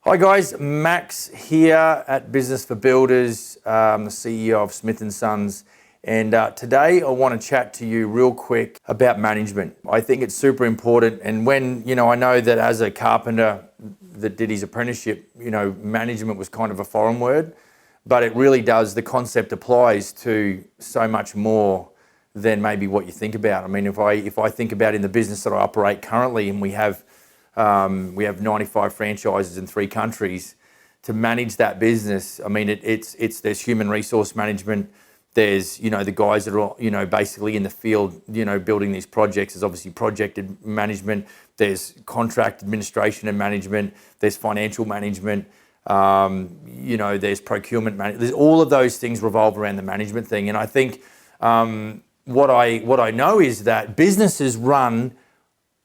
Hi guys, Max here at Business for Builders, I'm the CEO of Smith & Sons, and today I want to chat to you real quick about management. I think it's super important, and when, I know that as a carpenter that did his apprenticeship, management was kind of a foreign word, but it really does, the concept applies to so much more than maybe what you think about. I mean, if I think about in the business that I operate currently, and we have 95 franchises in 3 countries. To manage that business, I mean, there's human resource management. There's, the guys that are, basically in the field, building these projects. There's obviously project management. There's contract administration and management. There's financial management. There's procurement management. There's all of those things revolve around the management thing. And I think what I know is that businesses run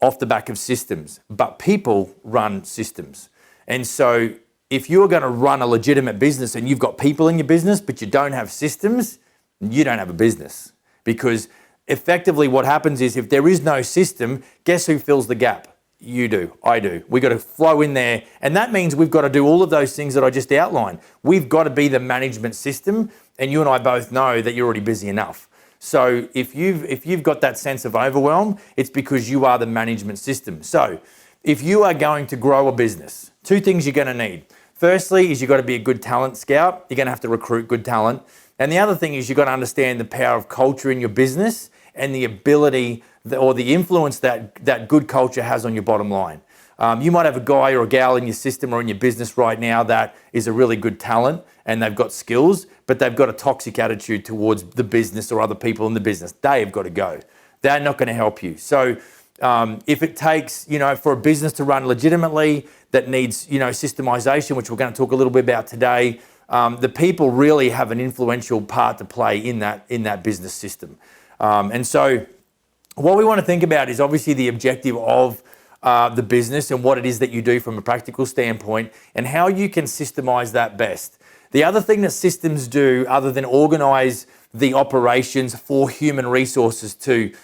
off the back of systems, but people run systems. And so if you're going to run a legitimate business and you've got people in your business, but you don't have systems, you don't have a business. Because effectively what happens is if there is no system, guess who fills the gap? You do, I do. We've got to flow in there. And that means we've got to do all of those things that I just outlined. We've got to be the management system. And you and I both know that you're already busy enough. So if you've got that sense of overwhelm, it's because you are the management system. So if you are going to grow a business, 2 things you're going to need. Firstly is you've got to be a good talent scout. You're going to have to recruit good talent. And the other thing is you've got to understand the power of culture in your business and the ability or the influence that good culture has on your bottom line. You might have a guy or a gal in your system or in your business right now that is a really good talent and they've got skills, but they've got a toxic attitude towards the business or other people in the business. They've got to go. They're not going to help you. So if it takes, for a business to run legitimately that needs, systemization, which we're going to talk a little bit about today, the people really have an influential part to play in that business system. And so what we want to think about is obviously the objective of the business and what it is that you do from a practical standpoint and how you can systemize that best. The other thing that systems do, other than organize the operations for human resources to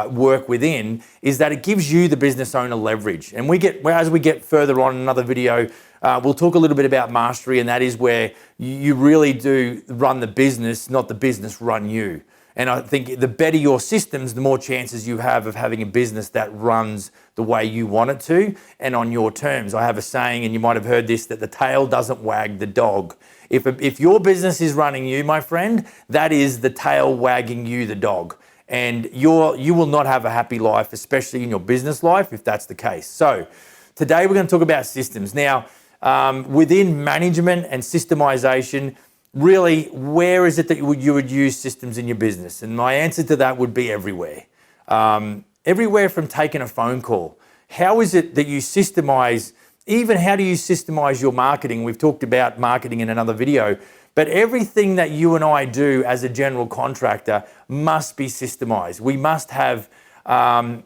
work within, is that it gives you, the business owner, leverage. And as we get further on in another video, we'll talk a little bit about mastery, and that is where you really do run the business, not the business run you. And I think the better your systems, the more chances you have of having a business that runs the way you want it to and on your terms. I have a saying, and you might have heard this, that the tail doesn't wag the dog. If your business is running you, my friend, that is the tail wagging you, the dog. And you will not have a happy life, especially in your business life, if that's the case. So today we're going to talk about systems. Now, within management and systemization, really, where is it that you would use systems in your business? And my answer to that would be everywhere. Everywhere from taking a phone call. How is it that you systemize, even how do you systemize your marketing? We've talked about marketing in another video, but everything that you and I do as a general contractor must be systemized. We must have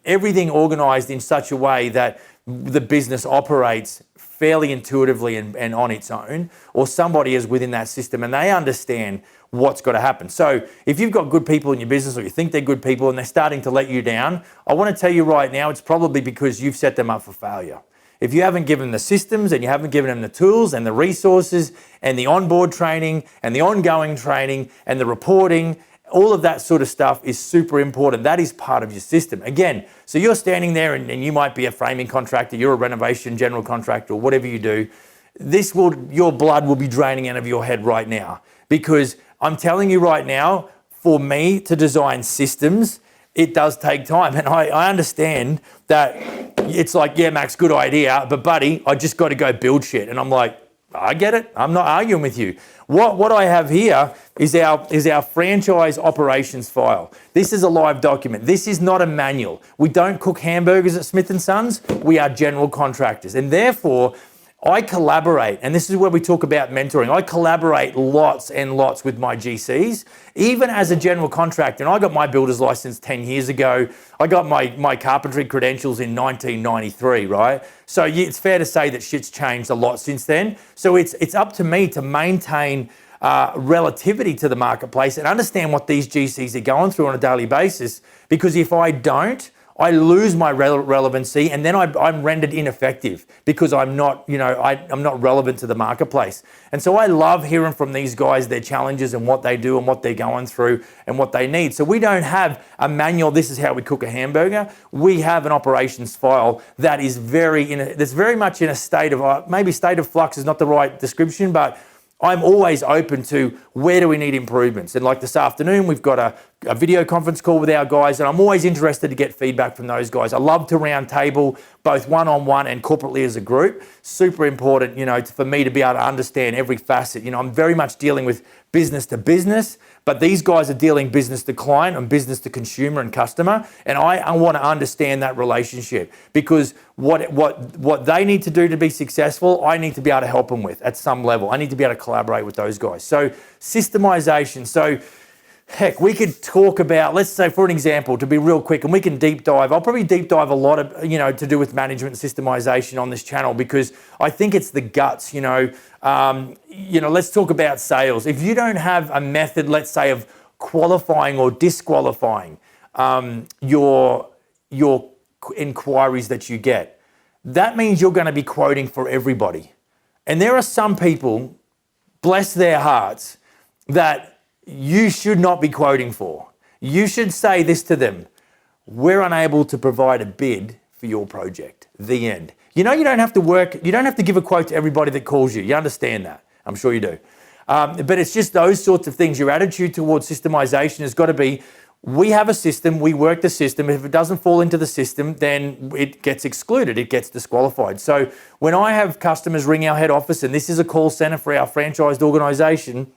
everything organized in such a way that the business operates fairly intuitively and on its own, or somebody is within that system and they understand what's got to happen. So if you've got good people in your business or you think they're good people and they're starting to let you down, I want to tell you right now, it's probably because you've set them up for failure. If you haven't given them the systems and you haven't given them the tools and the resources and the onboard training and the ongoing training and the reporting, all of that sort of stuff is super important. That is part of your system. Again, so you're standing there and you might be a framing contractor, you're a renovation general contractor, or whatever you do. Your blood will be draining out of your head right now, because I'm telling you right now, for me to design systems, it does take time. And I understand that it's like, yeah, Max, good idea, but buddy, I just got to go build shit. And I'm like, I get it. I'm not arguing with you. What I have here is our franchise operations file. This is a live document. This is not a manual. We don't cook hamburgers at Smith & Sons. We are general contractors. And therefore, I collaborate, and this is where we talk about mentoring. I collaborate lots and lots with my GCs, even as a general contractor. And I got my builder's license 10 years ago. I got my carpentry credentials in 1993, right? So it's fair to say that shit's changed a lot since then. So it's up to me to maintain relativity to the marketplace and understand what these GCs are going through on a daily basis. Because if I don't, I lose my relevancy, and then I'm rendered ineffective because I'm not, I'm not relevant to the marketplace. And so I love hearing from these guys, their challenges and what they do and what they're going through and what they need. So we don't have a manual, this is how we cook a hamburger. We have an operations file that is that's very much in a state of, maybe state of flux is not the right description, but I'm always open to where do we need improvements. And like this afternoon, we've got a video conference call with our guys, and I'm always interested to get feedback from those guys. I love to round table, both one-on-one and corporately as a group. Super important, for me to be able to understand every facet. I'm very much dealing with business to business, but these guys are dealing business to client and business to consumer and customer. And I want to understand that relationship, because what they need to do to be successful, I need to be able to help them with at some level. I need to be able to collaborate with those guys. So systemization. So heck, we could talk about, let's say for an example, to be real quick, and we can deep dive. I'll probably deep dive a lot of, to do with management and systemization on this channel, because I think it's the guts, let's talk about sales. If you don't have a method, let's say, of qualifying or disqualifying your inquiries that you get, that means you're going to be quoting for everybody. And there are some people, bless their hearts, that you should not be quoting for. You should say this to them: we're unable to provide a bid for your project. The end. You don't have to give a quote to everybody that calls you. You understand that. I'm sure you do. But it's just those sorts of things. Your attitude towards systemization has got to be, we have a system, we work the system. If it doesn't fall into the system, then it gets excluded, it gets disqualified. So when I have customers ring our head office, and this is a call center for our franchised organization,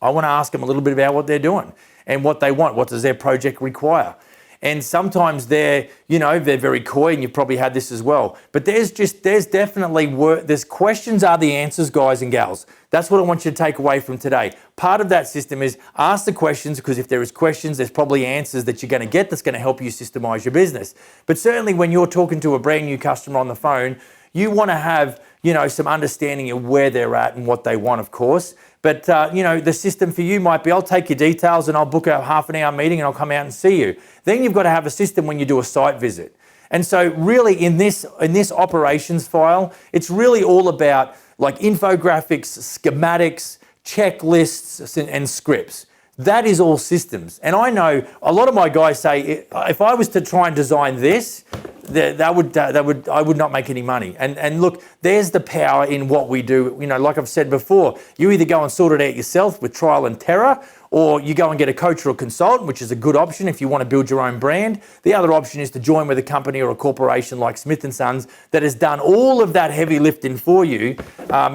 I want to ask them a little bit about what they're doing and what they want. What does their project require? And sometimes they're very coy, and you've probably had this as well. But there's definitely there's questions are the answers, guys and gals. That's what I want you to take away from today. Part of that system is ask the questions, because if there is questions, there's probably answers that you're going to get that's going to help you systemize your business. But certainly when you're talking to a brand new customer on the phone, you want to have, some understanding of where they're at and what they want, of course. But, the system for you might be, I'll take your details and I'll book a half an hour meeting and I'll come out and see you. Then you've got to have a system when you do a site visit. And so really in this operations file, it's really all about like infographics, schematics, checklists, and scripts. That is all systems. And I know a lot of my guys say, if I was to try and design this, I would not make any money. And look, there's the power in what we do. Like I've said before, you either go and sort it out yourself with trial and terror, or you go and get a coach or a consultant, which is a good option if you want to build your own brand. The other option is to join with a company or a corporation like Smith & Sons that has done all of that heavy lifting for you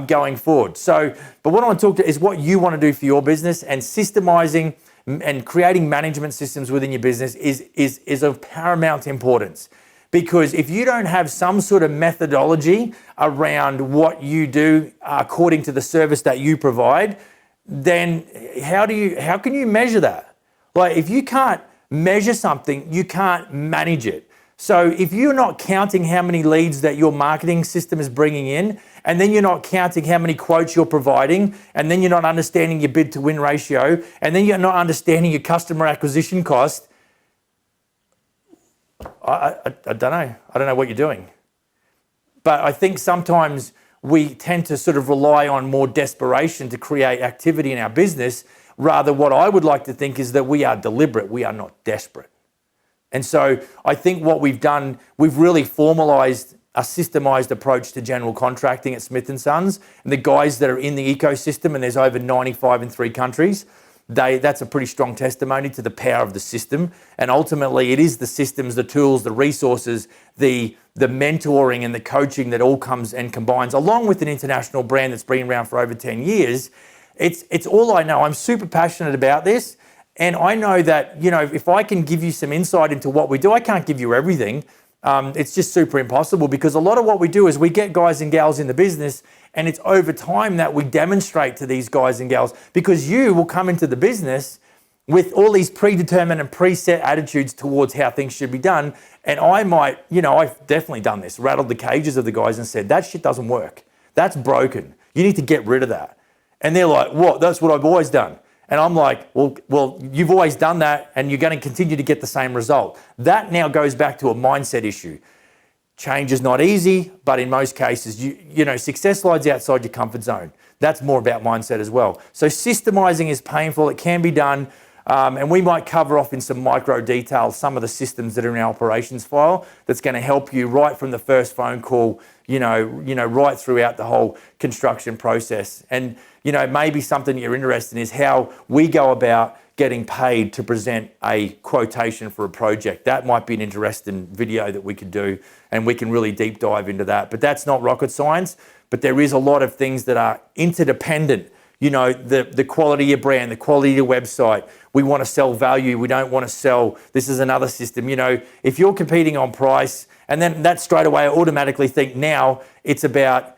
going forward. So, but what I want to talk to is what you want to do for your business, and systemizing and creating management systems within your business is of paramount importance. Because if you don't have some sort of methodology around what you do according to the service that you provide, then how can you measure that? Like, if you can't measure something, you can't manage it. So if you're not counting how many leads that your marketing system is bringing in, and then you're not counting how many quotes you're providing, and then you're not understanding your bid to win ratio, and then you're not understanding your customer acquisition cost, I don't know. I don't know what you're doing. But I think sometimes we tend to sort of rely on more desperation to create activity in our business. Rather, what I would like to think is that we are deliberate. We are not desperate. And so I think what we've done, we've really formalized a systemized approach to general contracting at Smith & Sons. And the guys that are in the ecosystem, and there's over 95 in 3 countries, that's a pretty strong testimony to the power of the system. And ultimately, it is the systems, the tools, the resources, the mentoring and the coaching that all comes and combines, along with an international brand that's been around for over 10 years. It's all I know. I'm super passionate about this. And I know that, if I can give you some insight into what we do, I can't give you everything. It's just super impossible, because a lot of what we do is we get guys and gals in the business, and it's over time that we demonstrate to these guys and gals, because you will come into the business with all these predetermined and preset attitudes towards how things should be done. And I might, I've definitely done this, rattled the cages of the guys and said, that shit doesn't work. That's broken. You need to get rid of that. And they're like, what? That's what I've always done. And I'm like, well, you've always done that and you're going to continue to get the same result. That now goes back to a mindset issue. Change is not easy, but in most cases, you know, success lies outside your comfort zone. That's more about mindset as well. So systemizing is painful. It can be done. And we might cover off in some micro details some of the systems that are in our operations file that's going to help you right from the first phone call, you know, right throughout the whole construction process. And, you know, maybe something you're interested in is how we go about getting paid to present a quotation for a project. That might be an interesting video that we could do, and we can really deep dive into that. But that's not rocket science, but there is a lot of things that are interdependent. You know, the quality of your brand, the quality of your website. We want to sell value. We don't want to sell. This is another system. You know, if you're competing on price, and then that straight away I automatically think now it's about,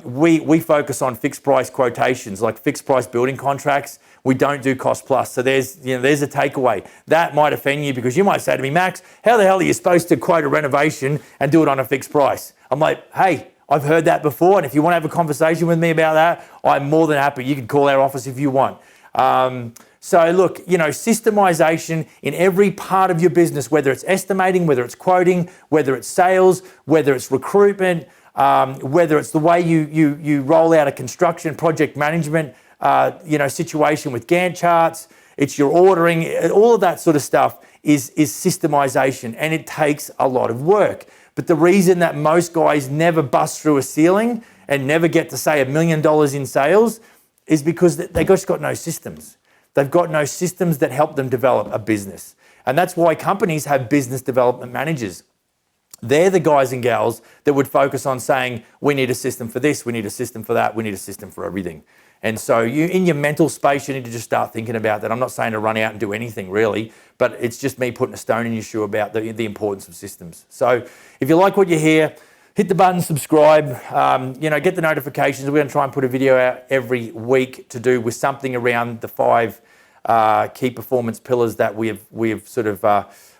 we focus on fixed price quotations, like fixed price building contracts. We don't do cost plus. So there's a takeaway. That might offend you because you might say to me, Max, how the hell are you supposed to quote a renovation and do it on a fixed price? I'm like, hey, I've heard that before, and if you want to have a conversation with me about that, I'm more than happy. You can call our office if you want. So look, you know, systemization in every part of your business, whether it's estimating, whether it's quoting, whether it's sales, whether it's recruitment, whether it's the way you roll out a construction project management, situation with Gantt charts, it's your ordering, all of that sort of stuff is systemization, and it takes a lot of work. But the reason that most guys never bust through a ceiling and never get to say $1 million in sales is because they just got no systems. They've got no systems that help them develop a business. And that's why companies have business development managers. They're the guys and gals that would focus on saying, we need a system for this, we need a system for that, we need a system for everything. And so in your mental space, you need to just start thinking about that. I'm not saying to run out and do anything really, but it's just me putting a stone in your shoe about the importance of systems. So if you like what you hear, hit the button, subscribe, get the notifications. We're going to try and put a video out every week to do with something around the 5 key performance pillars that we've sort of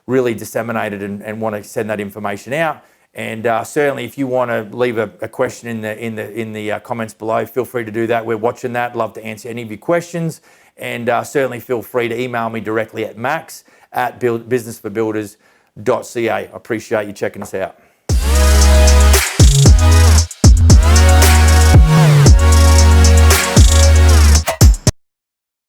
really disseminated and want to send that information out. And certainly, if you want to leave a question in the comments below, feel free to do that. We're watching that. Love to answer any of your questions. And certainly feel free to email me directly at max@businessforbuilders.ca. I appreciate you checking us out.